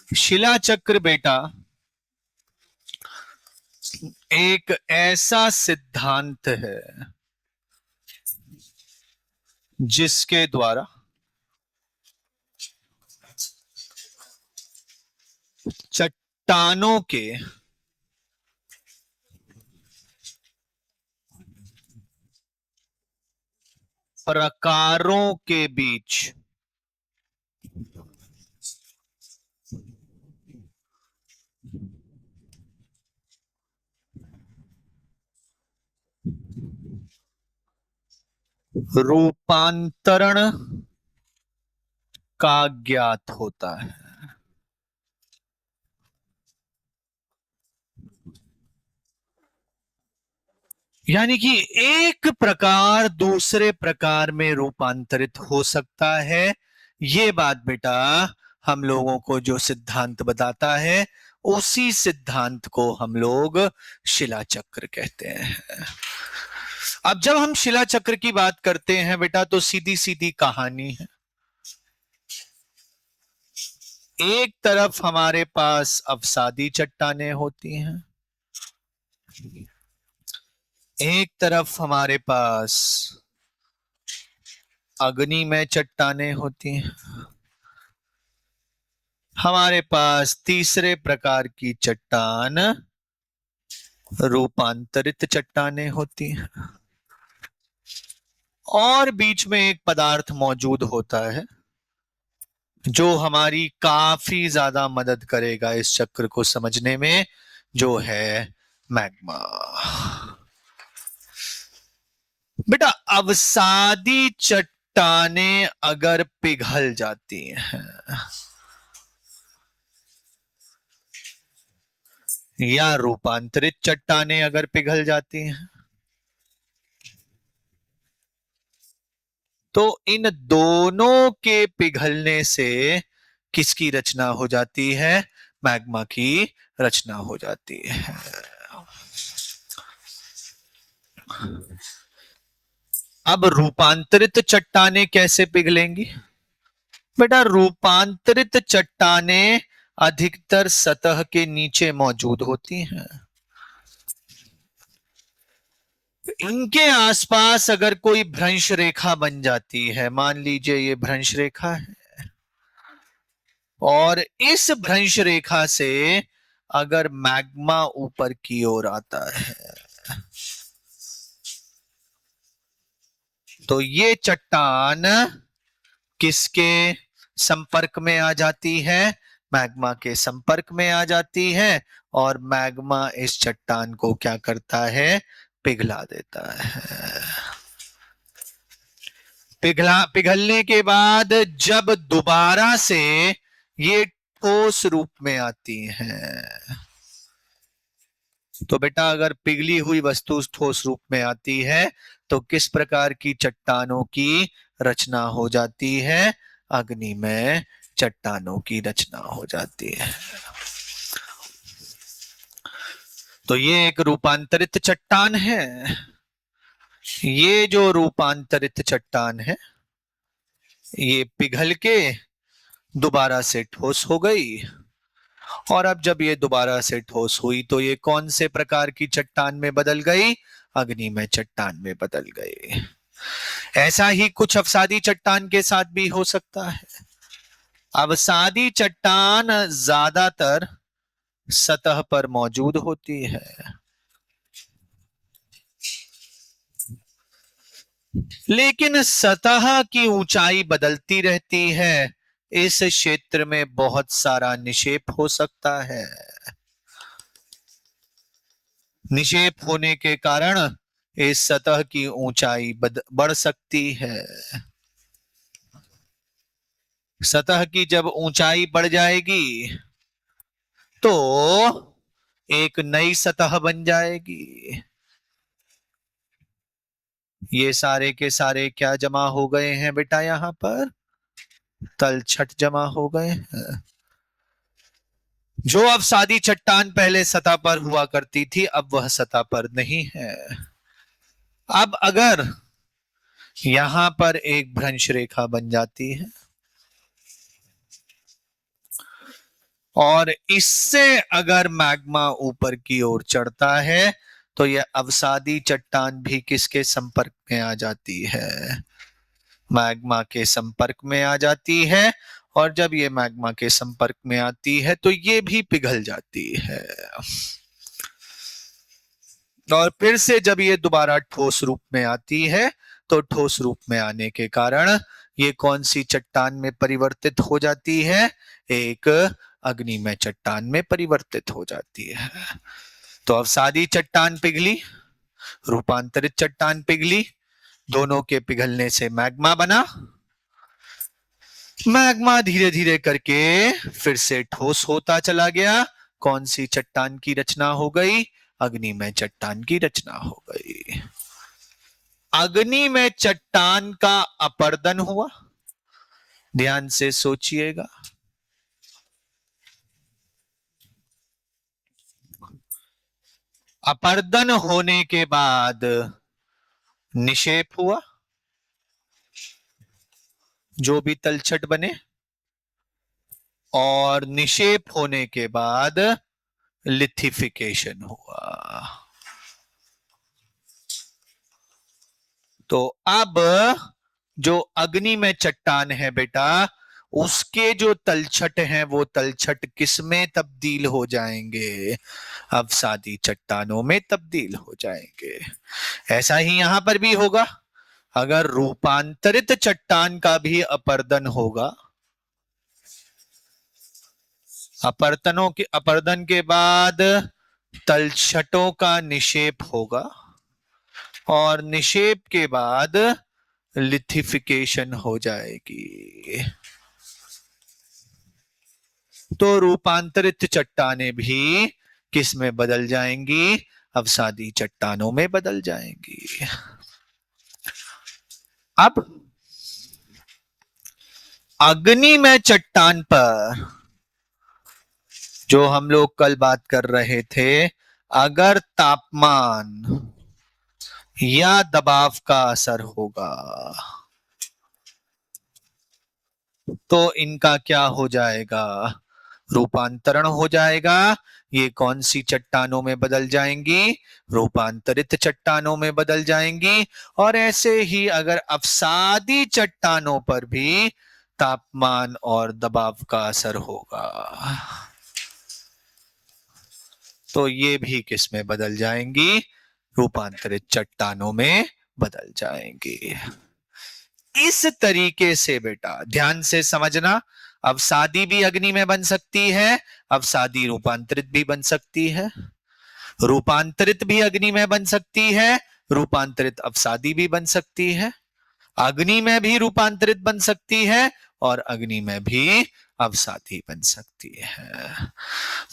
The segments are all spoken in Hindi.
शिला चक्र बेटा एक ऐसा सिद्धांत है जिसके द्वारा चट्टानों के प्रकारों के बीच रूपांतरण का ज्ञात होता है। यानी कि एक प्रकार दूसरे प्रकार में रूपांतरित हो सकता है। ये बात बेटा हम लोगों को जो सिद्धांत बताता है उसी सिद्धांत को हम लोग शिला चक्र कहते हैं। अब जब हम शिला चक्र की बात करते हैं बेटा तो सीधी सीधी कहानी है। एक तरफ हमारे पास अवसादी चट्टानें होती हैं, एक तरफ हमारे पास अग्निमय चट्टानें होती हैं, हमारे पास तीसरे प्रकार की चट्टान रूपांतरित चट्टानें होती हैं, और बीच में एक पदार्थ मौजूद होता है जो हमारी काफी ज्यादा मदद करेगा इस चक्र को समझने में, जो है मैग्मा। बेटा अवसादी चट्टानें अगर पिघल जाती हैं या रूपांतरित चट्टानें अगर पिघल जाती हैं तो इन दोनों के पिघलने से किसकी रचना हो जाती है? मैग्मा की रचना हो जाती है। अब रूपांतरित चट्टानें कैसे पिघलेंगी? बेटा रूपांतरित चट्टानें अधिकतर सतह के नीचे मौजूद होती हैं। इनके आसपास अगर कोई भ्रंश रेखा बन जाती है, मान लीजिए ये भ्रंश रेखा है, और इस भ्रंश रेखा से अगर मैग्मा ऊपर की ओर आता है तो ये चट्टान किसके संपर्क में आ जाती है? मैग्मा के संपर्क में आ जाती है, और मैग्मा इस चट्टान को क्या करता है? पिघला देता है। पिघलने के बाद जब दोबारा से ये ठोस रूप में आती हैं, तो बेटा अगर पिघली हुई वस्तु ठोस रूप में आती है तो किस प्रकार की चट्टानों की रचना हो जाती है? अग्निमय चट्टानों की रचना हो जाती है। तो ये एक रूपांतरित चट्टान है। ये जो रूपांतरित चट्टान है ये पिघल के दोबारा से ठोस हो गई, और अब जब ये दोबारा से ठोस हुई तो ये कौन से प्रकार की चट्टान में बदल गई? अग्निमय चट्टान में बदल गई। ऐसा ही कुछ अवसादी चट्टान के साथ भी हो सकता है। अवसादी चट्टान ज्यादातर सतह पर मौजूद होती है, लेकिन सतह की ऊंचाई बदलती रहती है। इस क्षेत्र में बहुत सारा निक्षेप हो सकता है। निक्षेप होने के कारण इस सतह की ऊंचाई बढ़ सकती है। सतह की जब ऊंचाई बढ़ जाएगी तो एक नई सतह बन जाएगी। ये सारे के सारे क्या जमा हो गए हैं बेटा? यहां पर तलछट जमा हो गए हैं। जो अवसादी चट्टान पहले सतह पर हुआ करती थी अब वह सतह पर नहीं है। अब अगर यहां पर एक भ्रंश रेखा बन जाती है और इससे अगर मैग्मा ऊपर की ओर चढ़ता है तो यह अवसादी चट्टान भी किसके संपर्क में आ जाती है? मैग्मा के संपर्क में आ जाती है। और जब ये मैग्मा के संपर्क में आती है तो ये भी पिघल जाती है। और फिर से जब ये दोबारा ठोस रूप में आती है तो ठोस रूप में आने के कारण ये कौन सी चट्टान में परिवर्तित हो जाती है? एक अग्निमय चट्टान में परिवर्तित हो जाती है। तो अवसादी चट्टान पिघली, रूपांतरित चट्टान पिघली, दोनों के पिघलने से मैग्मा बना। मैग्मा धीरे धीरे करके फिर से ठोस होता चला गया। कौन सी चट्टान की रचना हो गई? अग्निमय चट्टान की रचना हो गई। अग्निमय चट्टान का अपर्दन हुआ। ध्यान से सोचिएगा। अपर्दन होने के बाद निक्षेप हुआ, जो भी तलछट बने, और निक्षेप होने के बाद लिथिफिकेशन हुआ। तो अब जो अग्नि में चट्टान है बेटा, उसके जो तलछट हैं वो तलछट किस में तब्दील हो जाएंगे? अवसादी चट्टानों में तब्दील हो जाएंगे। ऐसा ही यहां पर भी होगा। अगर रूपांतरित चट्टान का भी अपर्दन होगा, अपर्दन के बाद तलछटों का निक्षेप होगा और निक्षेप के बाद लिथिफिकेशन हो जाएगी। तो रूपांतरित चट्टानें भी किस में बदल जाएंगी? अवसादी चट्टानों में बदल जाएंगी। अब अग्नि में चट्टान पर जो हम लोग कल बात कर रहे थे, अगर तापमान या दबाव का असर होगा तो इनका क्या हो जाएगा? रूपांतरण हो जाएगा। ये कौन सी चट्टानों में बदल जाएंगी? रूपांतरित चट्टानों में बदल जाएंगी। और ऐसे ही अगर अवसादी चट्टानों पर भी तापमान और दबाव का असर होगा तो ये भी किस में बदल जाएंगी? रूपांतरित चट्टानों में बदल जाएंगी। इस तरीके से बेटा ध्यान से समझना, अवसादी भी अग्नि में बन सकती है, अवसादी रूपांतरित भी बन सकती है, रूपांतरित भी अग्नि में बन सकती है, रूपांतरित अवसादी भी बन सकती है, अग्नि में भी रूपांतरित बन सकती है और अग्नि में भी अवसादी बन सकती है।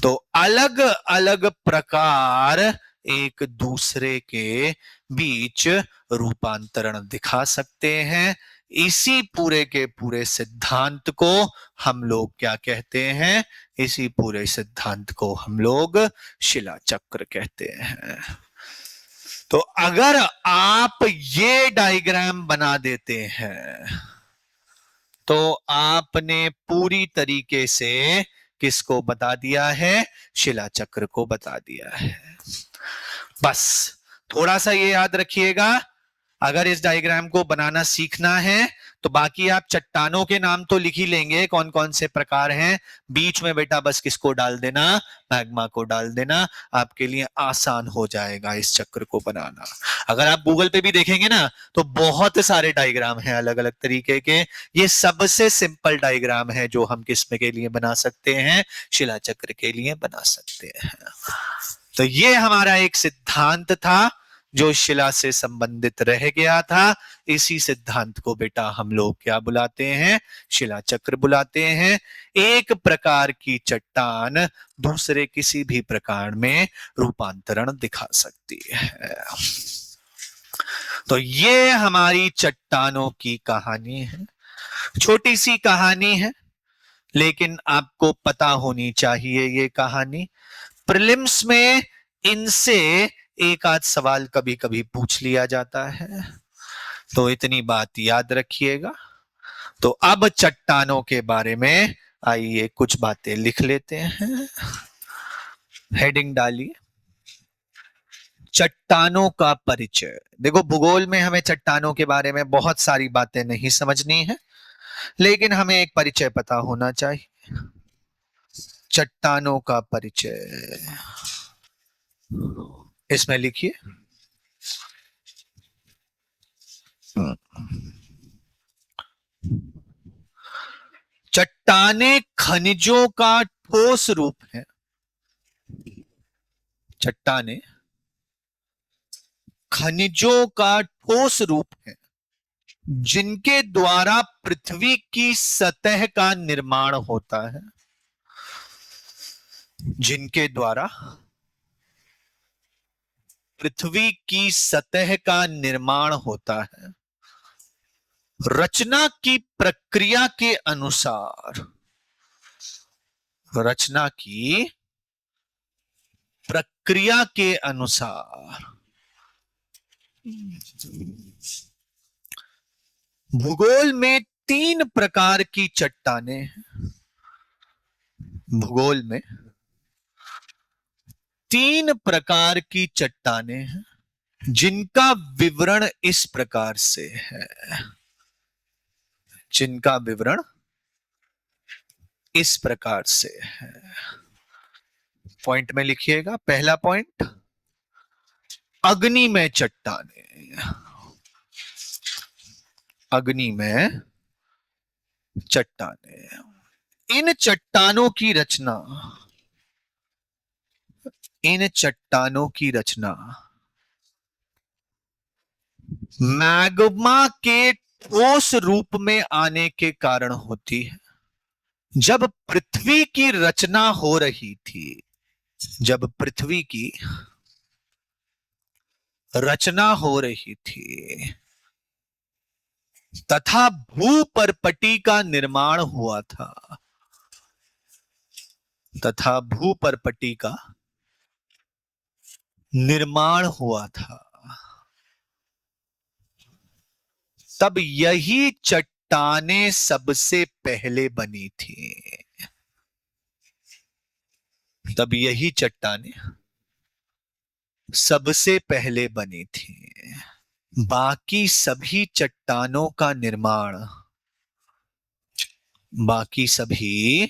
तो अलग अलग प्रकार एक दूसरे के बीच रूपांतरण दिखा सकते हैं। इसी पूरे के पूरे सिद्धांत को हम लोग क्या कहते हैं? इसी पूरे सिद्धांत को हम लोग शिला चक्र कहते हैं। तो अगर आप ये डायग्राम बना देते हैं तो आपने पूरी तरीके से किसको बता दिया है? शिला चक्र को बता दिया है। बस थोड़ा सा ये याद रखिएगा, अगर इस डायग्राम को बनाना सीखना है तो बाकी आप चट्टानों के नाम तो लिख ही लेंगे, कौन कौन से प्रकार हैं। बीच में बेटा बस किसको डाल देना? मैग्मा को डाल देना। आपके लिए आसान हो जाएगा इस चक्र को बनाना। अगर आप गूगल पे भी देखेंगे ना तो बहुत सारे डायग्राम हैं अलग अलग तरीके के। ये सबसे सिंपल डायग्राम है जो हम किसमें के लिए बना सकते हैं? शिला चक्र के लिए बना सकते हैं। तो ये हमारा एक सिद्धांत था जो शिला से संबंधित रह गया था। इसी सिद्धांत को बेटा हम लोग क्या बुलाते हैं? शिला चक्र बुलाते हैं। एक प्रकार की चट्टान दूसरे किसी भी प्रकार में रूपांतरण दिखा सकती है। तो ये हमारी चट्टानों की कहानी है। छोटी सी कहानी है लेकिन आपको पता होनी चाहिए ये कहानी। प्रीलिम्स में इनसे एक आध सवाल कभी कभी पूछ लिया जाता है, तो इतनी बात याद रखिएगा। तो अब चट्टानों के बारे में आइए कुछ बातें लिख लेते हैं। हेडिंग डालिए, चट्टानों का परिचय। देखो, भूगोल में हमें चट्टानों के बारे में बहुत सारी बातें नहीं समझनी है, लेकिन हमें एक परिचय पता होना चाहिए। चट्टानों का परिचय इसमें लिखिए। चट्टानें खनिजों का ठोस रूप है। चट्टानें खनिजों का ठोस रूप है, जिनके द्वारा पृथ्वी की सतह का निर्माण होता है। जिनके द्वारा पृथ्वी की सतह का निर्माण होता है। रचना की प्रक्रिया के अनुसार, रचना की प्रक्रिया के अनुसार भूगोल में 3 प्रकार की चट्टानें हैं। भूगोल में 3 प्रकार की चट्टानें हैं, जिनका विवरण इस प्रकार से है। जिनका विवरण इस प्रकार से है। पॉइंट में लिखिएगा। पहला पॉइंट, अग्निमय चट्टानें। अग्निमय चट्टानें। इन चट्टानों की रचना, इन चट्टानों की रचना मैग्मा के ठोस रूप में आने के कारण होती है। जब पृथ्वी की रचना हो रही थी, जब पृथ्वी की रचना हो रही थी तथा भूपर्पटी का निर्माण हुआ था, तथा भूपर्पटी का निर्माण हुआ था, तब यही चट्टानें सबसे पहले बनी थी। तब यही चट्टानें सबसे पहले बनी थी। बाकी सभी चट्टानों का निर्माण, बाकी सभी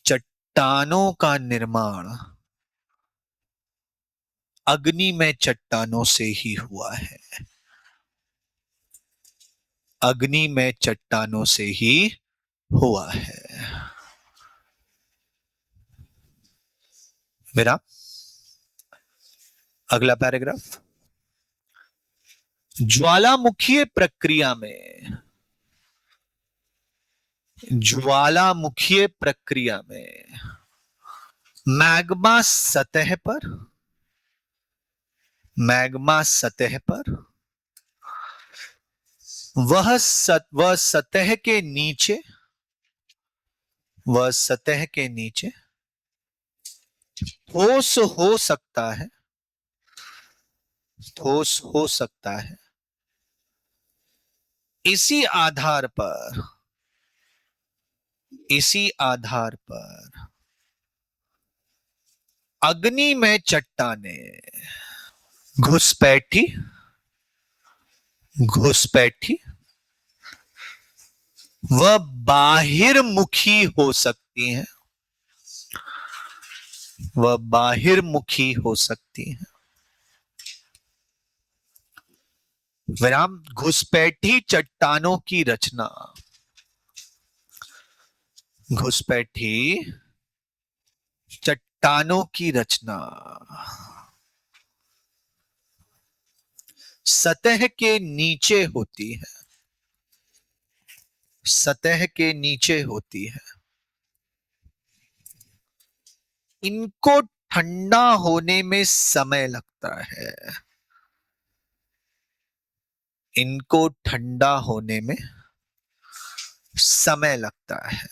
चट्टानों का निर्माण अग्निमय चट्टानों से ही हुआ है। अग्निमय चट्टानों से ही हुआ है। मेरा अगला पैराग्राफ, ज्वालामुखीय प्रक्रिया में, ज्वालामुखीय प्रक्रिया में मैग्मा सतह पर, मैग्मा सतह पर वह सतह के नीचे, वह सतह के नीचे ठोस हो सकता है, ठोस हो सकता है। इसी आधार पर, इसी आधार पर अग्निमय चट्टानें घुसपैठी, घुसपैठी वह बाहिर्मुखी हो सकती हैं, वह बाहिर्मुखी हो सकती हैं। विराम, घुसपैठी चट्टानों की रचना, घुसपैठी चट्टानों की रचना सतह के नीचे होती है, सतह के नीचे होती है। इनको ठंडा होने में समय लगता है, इनको ठंडा होने में समय लगता है।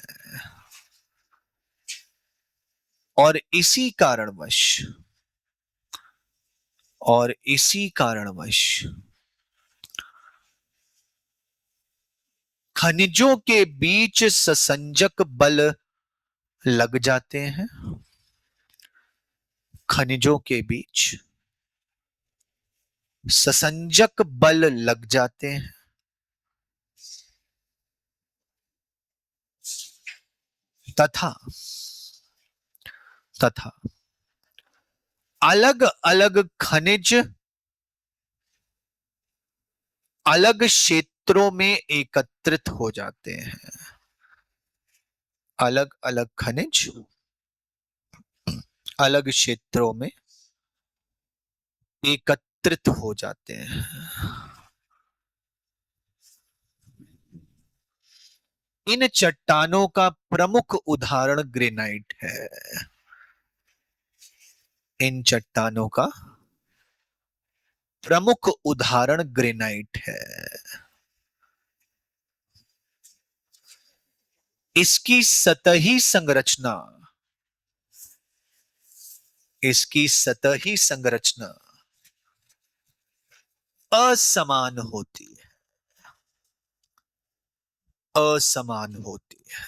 और इसी कारणवश, और इसी कारणवश खनिजों के बीच ससंजक बल लग जाते हैं। खनिजों के बीच ससंजक बल लग जाते हैं तथा तथा अलग अलग खनिज अलग क्षेत्रों में एकत्रित हो जाते हैं। अलग अलग खनिज अलग क्षेत्रों में एकत्रित हो जाते हैं। इन चट्टानों का प्रमुख उदाहरण ग्रेनाइट है। इन चट्टानों का प्रमुख उदाहरण ग्रेनाइट है। इसकी सतही संरचना इसकी सतही संरचना असमान होती है। असमान होती है।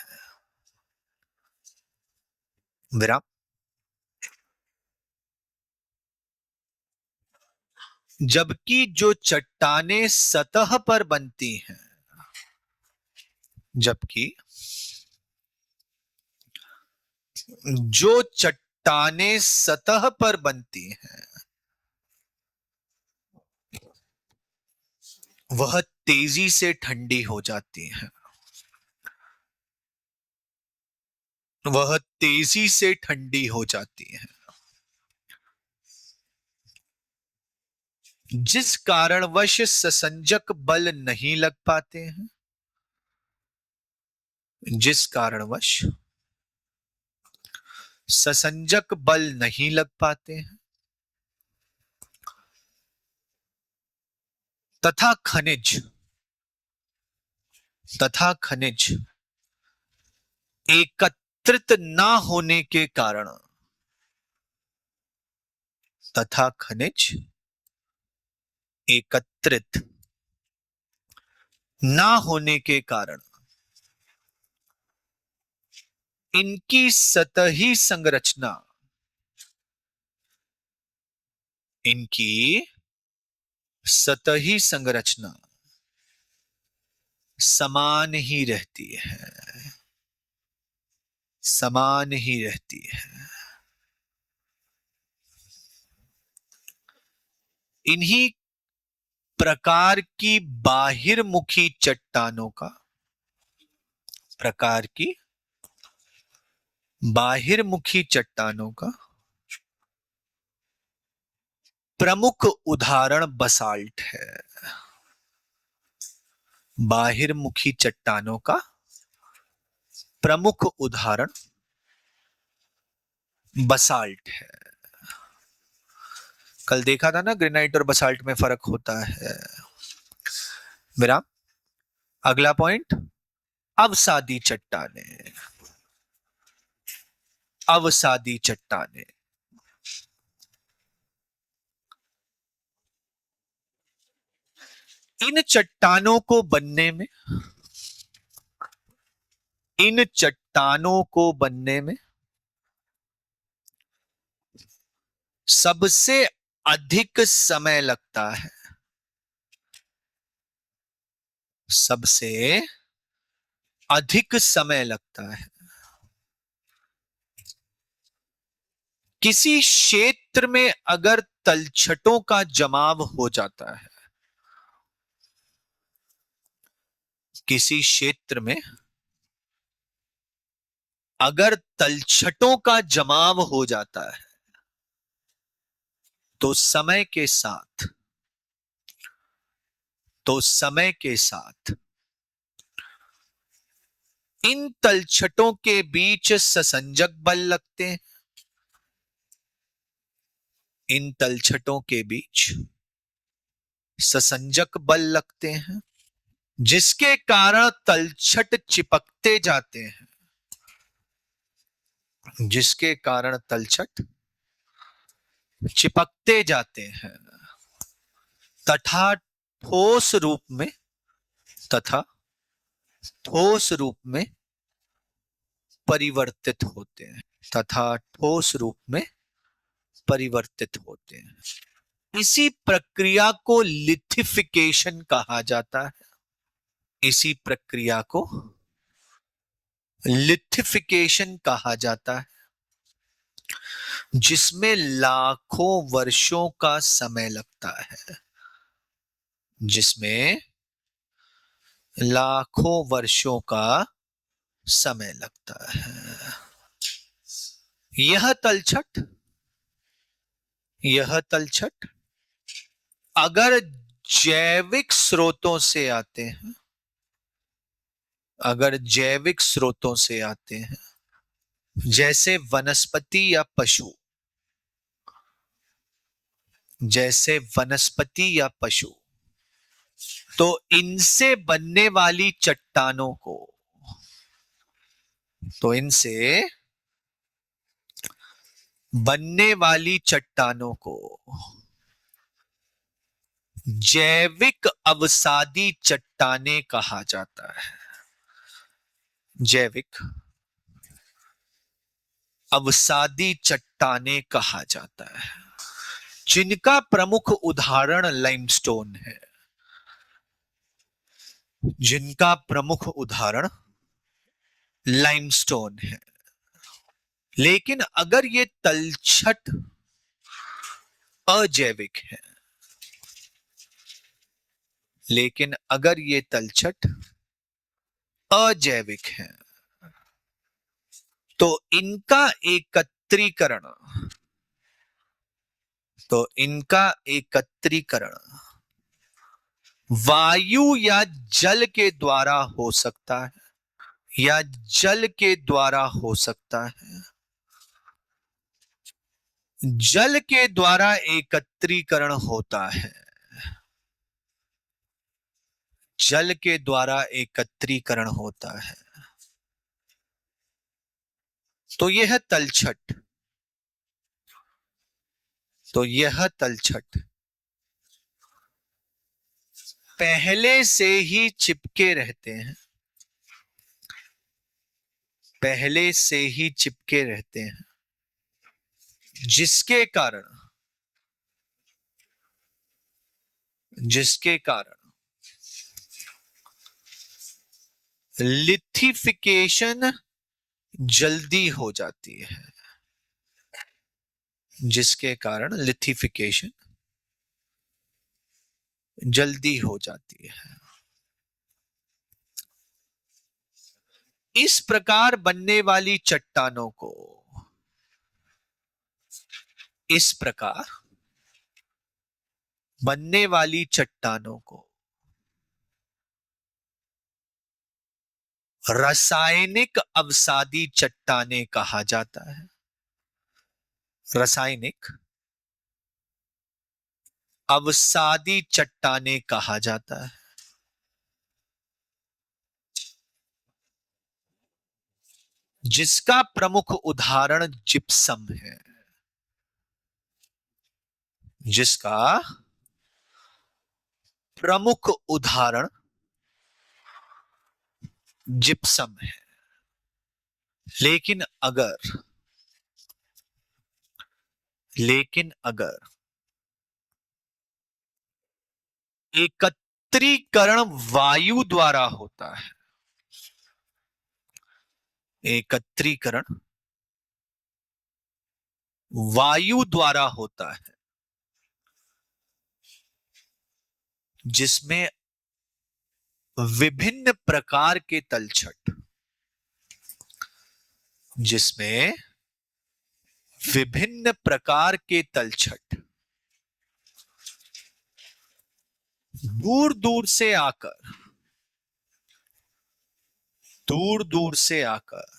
विराम। जबकि जो चट्टानें सतह पर बनती हैं जबकि जो चट्टानें सतह पर बनती हैं वह तेजी से ठंडी हो जाती हैं। वह तेजी से ठंडी हो जाती हैं जिस कारणवश ससंजक बल नहीं लग पाते हैं। जिस कारणवश ससंजक बल नहीं लग पाते हैं तथा खनिज एकत्रित ना होने के कारण तथा खनिज एकत्रित ना होने के कारण इनकी सतही संरचना इनकी सतही संरचना समान ही रहती है। समान ही रहती है। इन्हीं प्रकार की बाहिर्मुखी चट्टानों का प्रकार की बाहिर्मुखी चट्टानों का प्रमुख उदाहरण बसाल्ट है। बाहिर्मुखी चट्टानों का प्रमुख उदाहरण बसाल्ट है। कल देखा था ना ग्रेनाइट और बसाल्ट में फर्क होता है। विराम। अगला पॉइंट, अवसादी चट्टानें। अवसादी चट्टानें इन चट्टानों को बनने में इन चट्टानों को बनने में सबसे अधिक समय लगता है। सबसे अधिक समय लगता है। किसी क्षेत्र में अगर तलछटों का जमाव हो जाता है किसी क्षेत्र में अगर तलछटों का जमाव हो जाता है तो समय के साथ इन तलछटों के बीच ससंजक बल लगते हैं। इन तलछटों के बीच ससंजक बल लगते हैं जिसके कारण तलछट चिपकते जाते हैं। जिसके कारण तलछट चिपकते जाते हैं तथा ठोस रूप में तथा ठोस रूप में परिवर्तित होते हैं, तथा ठोस रूप में परिवर्तित होते हैं। इसी प्रक्रिया को लिथिफिकेशन कहा जाता है। इसी प्रक्रिया को लिथिफिकेशन कहा जाता है, जिसमें लाखों वर्षों का समय लगता है। जिसमें लाखों वर्षों का समय लगता है। यह तलछट अगर जैविक स्रोतों से आते हैं, अगर जैविक स्रोतों से आते हैं, जैसे वनस्पति या पशु, जैसे वनस्पति या पशु, तो इनसे बनने वाली चट्टानों को, तो इनसे बनने वाली चट्टानों को जैविक अवसादी चट्टानें कहा जाता है। जैविक अवसादी चट्टानें कहा जाता है, जिनका प्रमुख उदाहरण लाइमस्टोन है। जिनका प्रमुख उदाहरण लाइमस्टोन है। लेकिन अगर ये तलछट अजैविक है, लेकिन अगर ये तलछट अजैविक है, तो इनका एकत्रीकरण, तो इनका एकत्रीकरण वायु या जल के द्वारा हो सकता है, या जल के द्वारा हो सकता है। जल के द्वारा एकत्रीकरण होता है। जल के द्वारा एकत्रीकरण होता है। तो यह तलछट, तो यह तलछट पहले से ही चिपके रहते हैं, पहले से ही चिपके रहते हैं, जिसके कारण, जिसके कारण लिथिफिकेशन जल्दी हो जाती है, जिसके कारण लिथिफिकेशन जल्दी हो जाती है। इस प्रकार बनने वाली चट्टानों को, इस प्रकार बनने वाली चट्टानों को रासायनिक अवसादी चट्टानें कहा जाता है। रासायनिक अवसादी चट्टानें कहा जाता है, जिसका प्रमुख उदाहरण जिप्सम है। जिसका प्रमुख उदाहरण जिप्सम है। लेकिन अगर, लेकिन अगर एकत्रीकरण वायु द्वारा होता है, एकत्रीकरण वायु द्वारा होता है, जिसमें विभिन्न प्रकार के तलछट, जिसमें विभिन्न प्रकार के तलछट दूर दूर से आकर, दूर दूर से आकर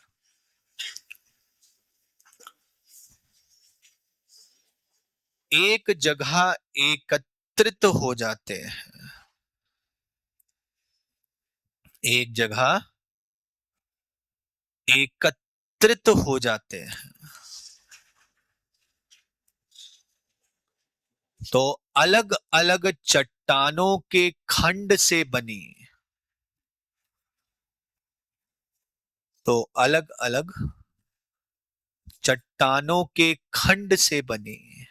एक जगह एकत्रित हो जाते हैं, एक जगह एकत्रित हो जाते हैं, तो अलग अलग चट्टानों के खंड से बनी, तो अलग अलग चट्टानों के खंड से बनी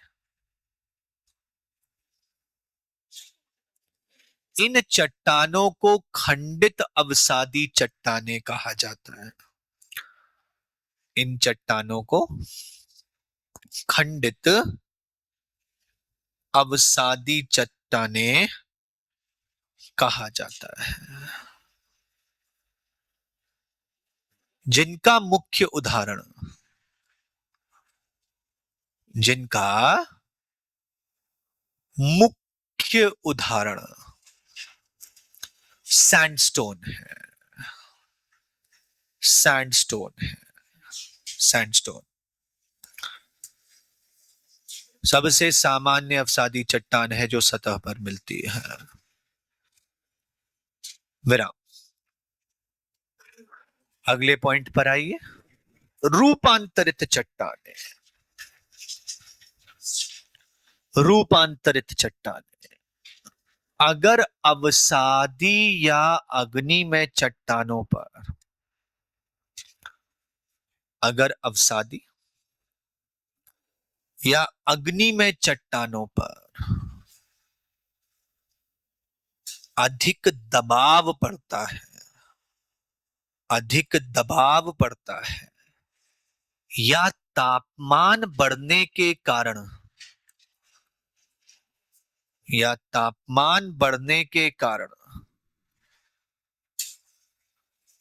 इन चट्टानों को खंडित अवसादी चट्टानें कहा जाता है। इन चट्टानों को खंडित अवसादी चट्टानें कहा जाता है, जिनका मुख्य उदाहरण सैंडस्टोन है। सैंडस्टोन सबसे सामान्य अवसादी चट्टान है जो सतह पर मिलती है। विराम। अगले पॉइंट पर आइए। रूपांतरित चट्टानें। अगर अवसादी या अग्निमय चट्टानों पर अधिक दबाव पड़ता है या तापमान बढ़ने के कारण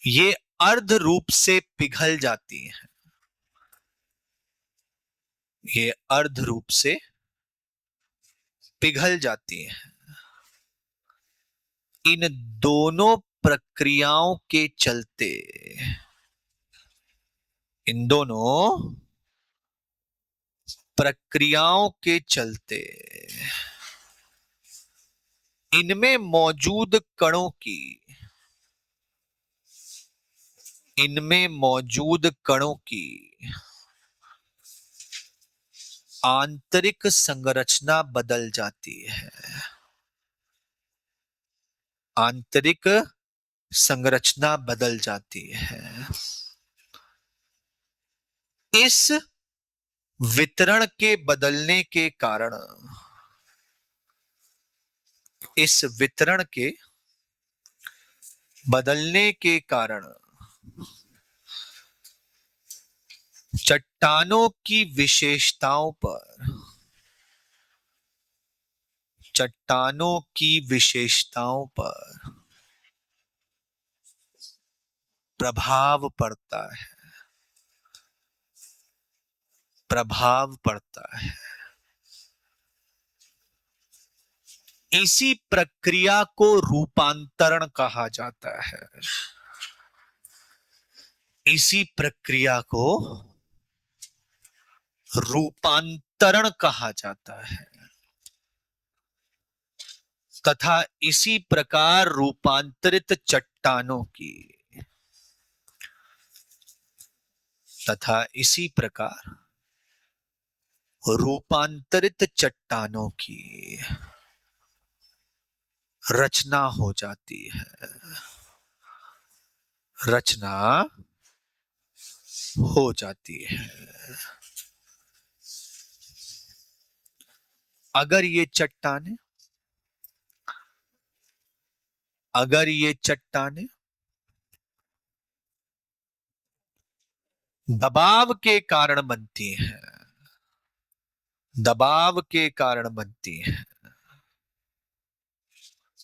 ये अर्ध रूप से पिघल जाती हैं। इन दोनों प्रक्रियाओं के चलते इनमें मौजूद कणों की आंतरिक संरचना बदल जाती है। इस वितरण के बदलने के कारण चट्टानों की विशेषताओं पर प्रभाव पड़ता है। इसी प्रक्रिया को रूपांतरण कहा जाता है। तथा इसी प्रकार रूपांतरित चट्टानों की रचना हो जाती है। अगर ये चट्टानें दबाव के कारण बनती हैं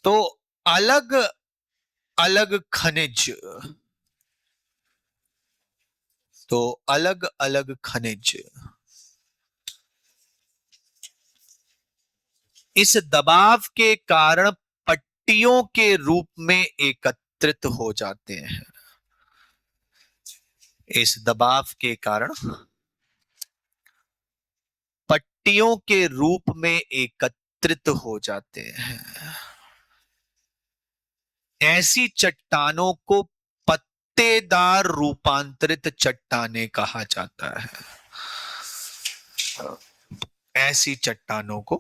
तो अलग अलग खनिज इस दबाव के कारण पट्टियों के रूप में एकत्रित हो जाते हैं। इस दबाव के कारण पट्टियों के रूप में एकत्रित हो जाते हैं। ऐसी चट्टानों को पत्तेदार रूपांतरित चट्टानें कहा जाता है। ऐसी चट्टानों को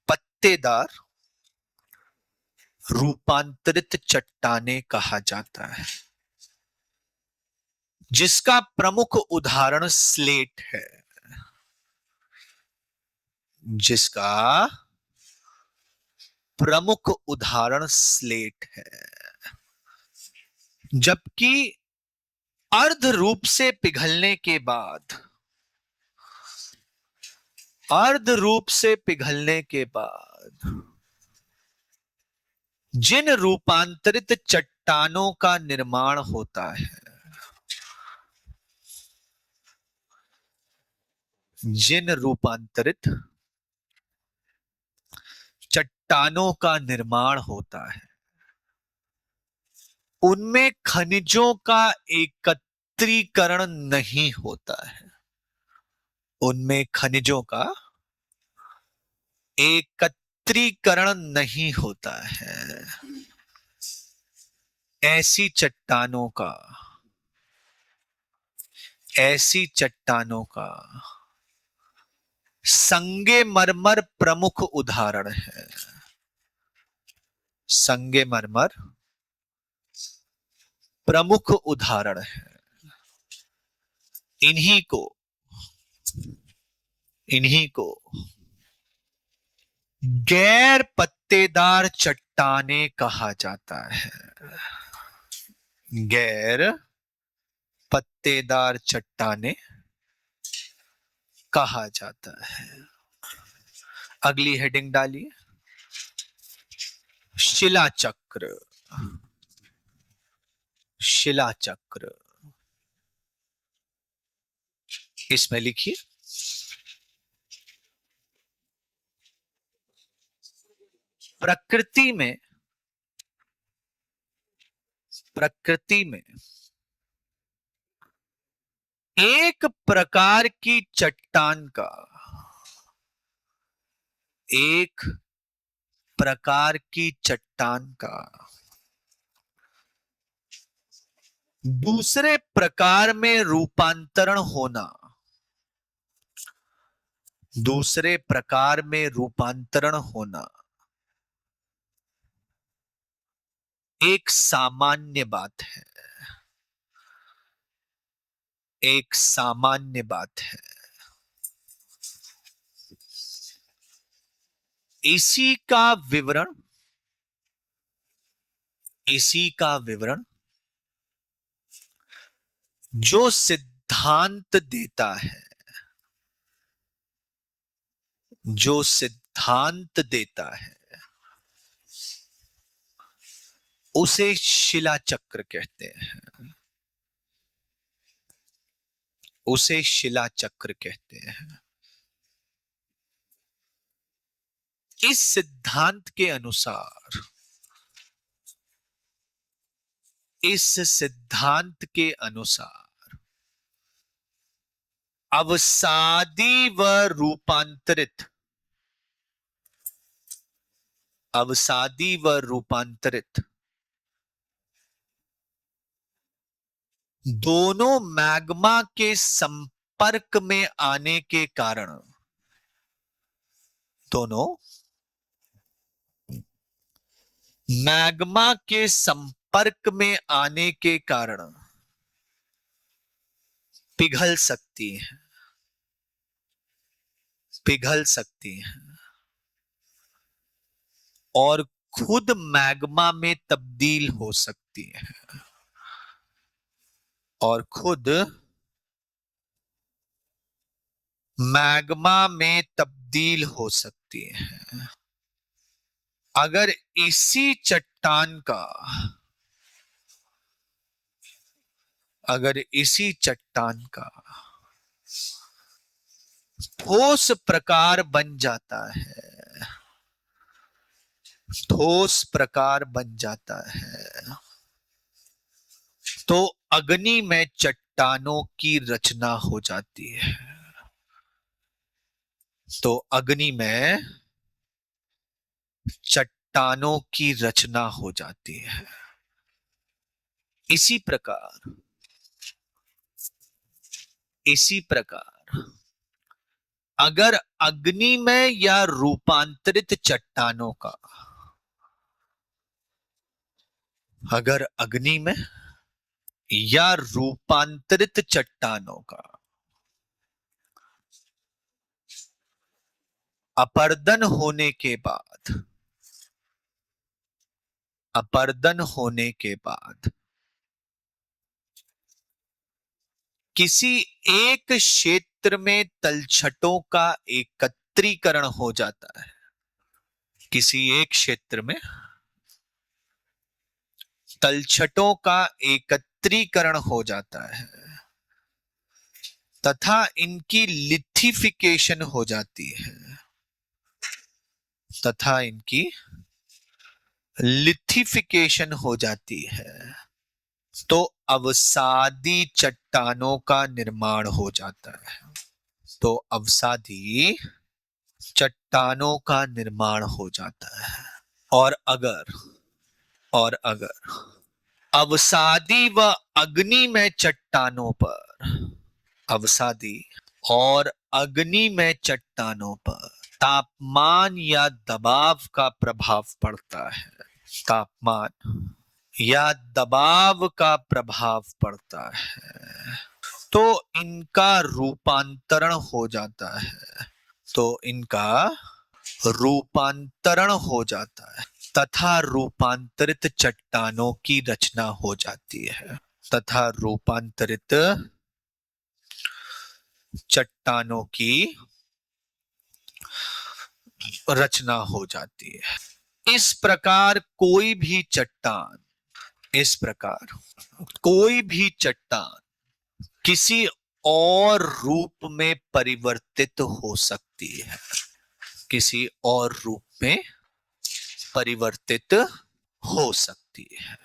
पत्तेदार रूपांतरित चट्टानें कहा जाता है। जिसका प्रमुख उदाहरण स्लेट है, जिसका प्रमुख उदाहरण स्लेट है, जबकि अर्ध रूप से पिघलने के बाद, अर्ध रूप से पिघलने के बाद जिन रूपांतरित चट्टानों का निर्माण होता है, जिन रूपांतरित चट्टानों का निर्माण होता है, उनमें खनिजों का एकत्रीकरण नहीं होता है, उनमें खनिजों का एकत्रीकरण नहीं होता है। ऐसी चट्टानों का, ऐसी चट्टानों का संगमरमर प्रमुख उदाहरण है। संगमरमर प्रमुख उदाहरण है। इन्हीं को, इन्हीं को गैर पत्तेदार चट्टानें कहा जाता है। गैर पत्तेदार चट्टानें कहा जाता है। अगली हेडिंग डालिए, शिला चक्र। शिला चक्र, इसमें लिखिए, प्रकृति में, प्रकृति में एक प्रकार की चट्टान का, एक प्रकार की चट्टान का दूसरे प्रकार में रूपांतरण होना, दूसरे प्रकार में रूपांतरण होना एक सामान्य बात है, एक सामान्य बात है। इसी का विवरण, इसी का विवरण जो सिद्धांत देता है, जो सिद्धांत देता है, उसे शिला चक्र कहते हैं, उसे शिला चक्र कहते हैं। इस सिद्धांत के अनुसार, इस सिद्धांत के अनुसार अवसादी व रूपांतरित, अवसादी व रूपांतरित दोनों मैग्मा के संपर्क में आने के कारण, दोनों मैग्मा के संपर्क में आने के कारण पिघल सकती है, पिघल सकती है और खुद मैग्मा में तब्दील हो सकती है, और खुद मैग्मा में तब्दील हो सकती है। अगर इसी चट्टान का, अगर इसी चट्टान का ठोस प्रकार बन जाता है, ठोस प्रकार बन जाता है, तो अग्नि में चट्टानों की रचना हो जाती है, तो अग्नि में चट्टानों की रचना हो जाती है। इसी प्रकार, इसी प्रकार अगर अग्नि में या रूपांतरित चट्टानों का, अगर अग्नि में या रूपांतरित चट्टानों का अपर्दन होने के बाद, अपर्दन होने के बाद किसी एक क्षेत्र में तलछटों का एकत्रीकरण हो जाता है, किसी एक क्षेत्र में तलछटों का एकत्रीकरण हो जाता है तथा इनकी लिथिफिकेशन हो जाती है, तथा इनकी लिथिफिकेशन हो जाती है, तो अवसादी चट्टानों का निर्माण हो जाता है। तो अवसादी चट्टानों का निर्माण हो जाता है। और अगर अवसादी व अग्निमय चट्टानों पर, अवसादी और अग्निमय चट्टानों पर तापमान या दबाव का प्रभाव पड़ता है, तापमान या दबाव का प्रभाव पड़ता है, तो इनका रूपांतरण हो जाता है, तो इनका रूपांतरण हो जाता है तथा रूपांतरित चट्टानों की रचना हो जाती है, तथा रूपांतरित चट्टानों की रचना हो जाती है। इस प्रकार कोई भी चट्टान, इस प्रकार कोई भी चट्टान किसी और रूप में परिवर्तित हो सकती है, किसी और रूप में परिवर्तित हो सकती है।